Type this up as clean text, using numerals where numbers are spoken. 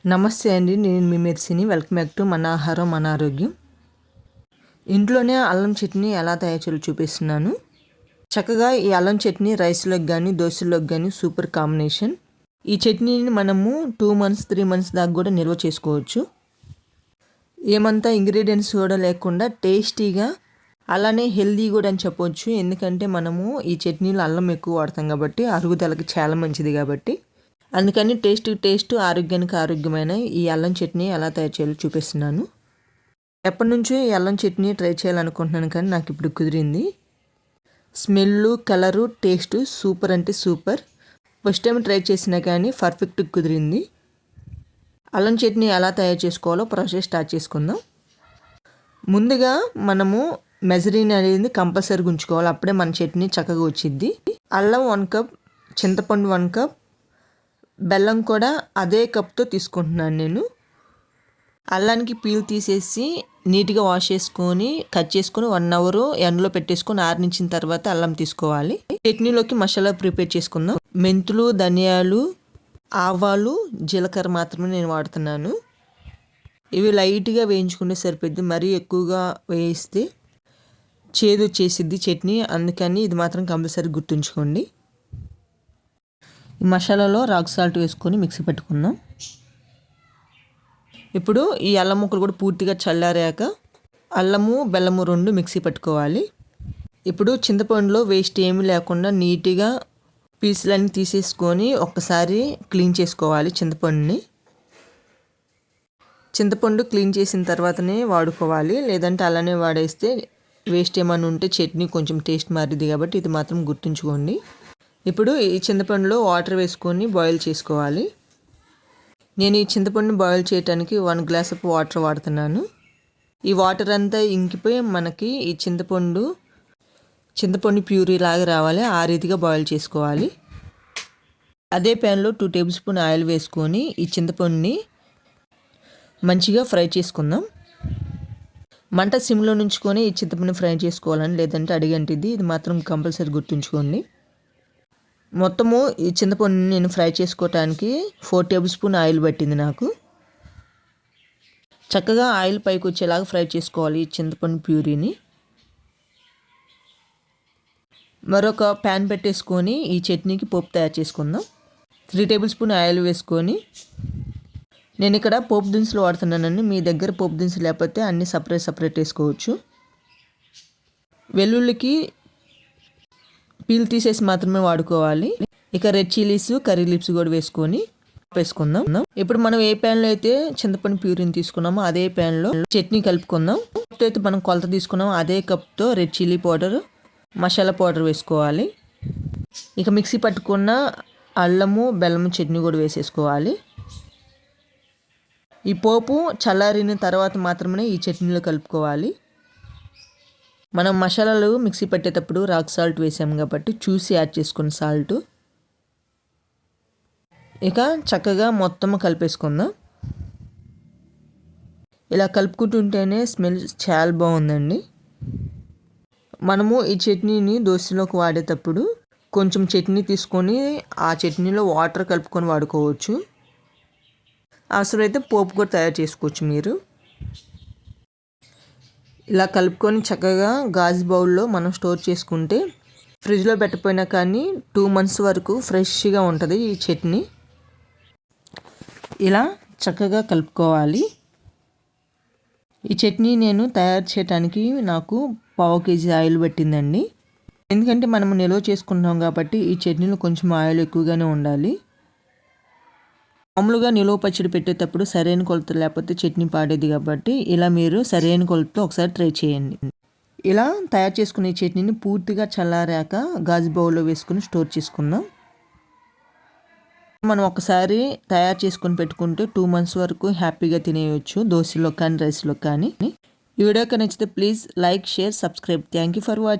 నమస్తే అండి, నేను మీ మెర్సిని. వెల్కమ్ బ్యాక్ టు మన ఆహారం మన ఆరోగ్యం. ఇంట్లోనే అల్లం చట్నీ ఎలా తయారు చేయాలో చూపిస్తున్నాను. చక్కగా ఈ అల్లం చట్నీ రైస్లోకి కానీ దోశల్లోకి కానీ సూపర్ కాంబినేషన్. ఈ చట్నీని మనము 2 months 3 months దాకా కూడా నిల్వ చేసుకోవచ్చు. ఏమంతా ఇంగ్రీడియంట్స్ కూడా లేకుండా టేస్టీగా, అలానే హెల్దీ కూడా అని చెప్పవచ్చు. ఎందుకంటే మనము ఈ చట్నీలో అల్లం ఎక్కువ వాడతాం కాబట్టి, అరుగుదలకి చాలా మంచిది కాబట్టి. అందుకని టేస్ట్ ఆరోగ్యానికి ఆరోగ్యమైన ఈ అల్లం చట్నీ ఎలా తయారు చేయాలో చూపిస్తున్నాను. ఎప్పటి నుంచో ఈ అల్లం చట్నీ ట్రై చేయాలనుకుంటున్నాను, కానీ నాకు ఇప్పుడు కుదిరింది. స్మెల్, కలరు, టేస్ట్ సూపర్ అంటే సూపర్. ఫస్ట్ టైం ట్రై చేసినా కానీ పర్ఫెక్ట్ కుదిరింది. అల్లం చట్నీ ఎలా తయారు చేసుకోవాలో ప్రాసెస్ స్టార్ట్ చేసుకుందాం. ముందుగా మనము మెజరీన్ అనేది కంపల్సరీగా ఉంచుకోవాలి, అప్పుడే మన చట్నీ చక్కగా వచ్చిద్ది. అల్లం 1 cup, చింతపండు 1 cup, బెల్లం కూడా అదే కప్తో తీసుకుంటున్నాను నేను. అల్లానికి పీల్ తీసేసి నీట్గా వాష్ చేసుకొని కట్ చేసుకొని 1 hour ఎండలో పెట్టేసుకొని ఆరనించిన తర్వాత అల్లం తీసుకోవాలి. చట్నీలోకి మసాలా ప్రిపేర్ చేసుకుందాం. మెంతులు, ధనియాలు, ఆవాలు, జీలకర్ర మాత్రమే నేను వాడుతున్నాను. ఇవి లైట్గా వేయించుకుంటే సరిపోద్ది, మరీ ఎక్కువగా వేయిస్తే చేదు వచ్చేసిద్ది చట్నీ. అందుకని ఇది మాత్రం కంపల్సరీ గుర్తుంచుకోండి. ఈ మసాలాలో రాక్ సాల్ట్ వేసుకొని మిక్సీ పెట్టుకుందాం. ఇప్పుడు ఈ అల్లం ముక్కలు కూడా పూర్తిగా చల్లారాక అల్లము బెల్లము 2 మిక్సీ పెట్టుకోవాలి. ఇప్పుడు చింతపండులో వేస్ట్ ఏమీ లేకుండా నీట్గా పీసులన్నీ తీసేసుకొని ఒక్కసారి క్లీన్ చేసుకోవాలి. చింతపండు క్లీన్ చేసిన తర్వాతనే వాడుకోవాలి, లేదంటే అలానే వాడేస్తే వేస్ట్ ఏమైనా ఉంటే చట్నీ కొంచెం టేస్ట్ మారిద్ది కాబట్టి ఇది మాత్రం గుర్తుంచుకోండి. ఇప్పుడు ఈ చింతపండులో వాటర్ వేసుకొని బాయిల్ చేసుకోవాలి. నేను ఈ చింతపండుని బాయిల్ చేయడానికి 1 glass వాటర్ వాడుతున్నాను. ఈ వాటర్ అంతా ఇంకిపోయి మనకి ఈ చింతపండు ప్యూరీ లాగా రావాలి, ఆ రీతిగా బాయిల్ చేసుకోవాలి. అదే ప్యాన్లో 2 tablespoon ఆయిల్ వేసుకొని ఈ చింతపండుని మంచిగా ఫ్రై చేసుకుందాం. మంట సిమ్లో నుంచుకొని ఈ చింతపండుని ఫ్రై చేసుకోవాలని, లేదంటే అడిగంటిది. ఇది మాత్రం కంపల్సరీ గుర్తుంచుకోండి. మొత్తము ఈ చింతపండుని నేను ఫ్రై చేసుకోవటానికి 4 tablespoon ఆయిల్ పట్టింది నాకు. చక్కగా ఆయిల్ పైకి వచ్చేలాగా ఫ్రై చేసుకోవాలి ఈ చింతపండు ప్యూరీని. మరొక ప్యాన్ పెట్టేసుకొని ఈ చట్నీకి పోపు తయారు చేసుకుందాం. 3 tablespoon ఆయిల్ వేసుకొని, నేను ఇక్కడ పోపు దినుసులు వాడుతున్నానండి. మీ దగ్గర పోపు దినుసులు లేకపోతే అన్నీ సపరేట్ వేసుకోవచ్చు. వెల్లుల్లికి పీల్ తీసేసి మాత్రమే వాడుకోవాలి. ఇక రెడ్ చిల్లీస్, కర్రీ లీవ్స్ కూడా వేసుకుందాం. ఇప్పుడు మనం ఏ ప్యాన్లో అయితే చింతపండు ప్యూరీని తీసుకున్నామో అదే ప్యాన్లో చట్నీ కలుపుకుందాం. అయితే మనం కొలత తీసుకున్నామో అదే కప్తో red chilli powder, masala powder వేసుకోవాలి. ఇక మిక్సీ పట్టుకున్న అల్లము బెల్లము చట్నీ కూడా వేసేసుకోవాలి. ఈ పోపు చల్లారిన తర్వాత మాత్రమే ఈ చట్నీలో కలుపుకోవాలి. మనం మసాలాలు మిక్సీ పెట్టేటప్పుడు రాక్ సాల్ట్ వేసాము కాబట్టి చూసి యాడ్ చేసుకున్న సాల్ట్. ఇక చక్కగా మొత్తం కలిపేసుకుందాం. ఇలా కలుపుకుంటుంటేనే స్మెల్ చాలా బాగుందండి. మనము ఈ చట్నీని దోశలోకి వాడేటప్పుడు కొంచెం చట్నీ తీసుకొని ఆ చట్నీలో వాటర్ కలుపుకొని వాడుకోవచ్చు. అవసరమైతే పోపు కూడా తయారు చేసుకోవచ్చు మీరు. ఇలా కలుపుకొని చక్కగా గాజు బౌల్లో మనం స్టోర్ చేసుకుంటే ఫ్రిడ్జ్లో పెట్టకపోయినా కానీ 2 months వరకు ఫ్రెష్గా ఉంటుంది ఈ చట్నీ. ఇలా చక్కగా కలుపుకోవాలి. ఈ చట్నీ నేను తయారు చేయడానికి నాకు 1/2 kg ఆయిల్ పట్టిందండి. ఎందుకంటే మనము నిల్వ చేసుకుంటాం కాబట్టి ఈ చట్నీలో కొంచెం ఆయిల్ ఎక్కువగానే ఉండాలి. మామూలుగా నిలువ పచ్చడి పెట్టేటప్పుడు సరైన కొలత లేకపోతే చట్నీ పాడేది కాబట్టి ఇలా మీరు సరైన కొలతతో ఒకసారి ట్రై చేయండి. ఇలా తయారు చేసుకునే చట్నీని పూర్తిగా చల్లారాక గాజు బౌల్లో వేసుకుని స్టోర్ చేసుకుందాం. మనం ఒకసారి తయారు చేసుకుని పెట్టుకుంటే 2 months వరకు హ్యాపీగా తినేయచ్చు, దోశలో కానీ రైస్లో కానీ. ఈ వీడియోకి నచ్చితే please like, share, subscribe. Thank you for watching.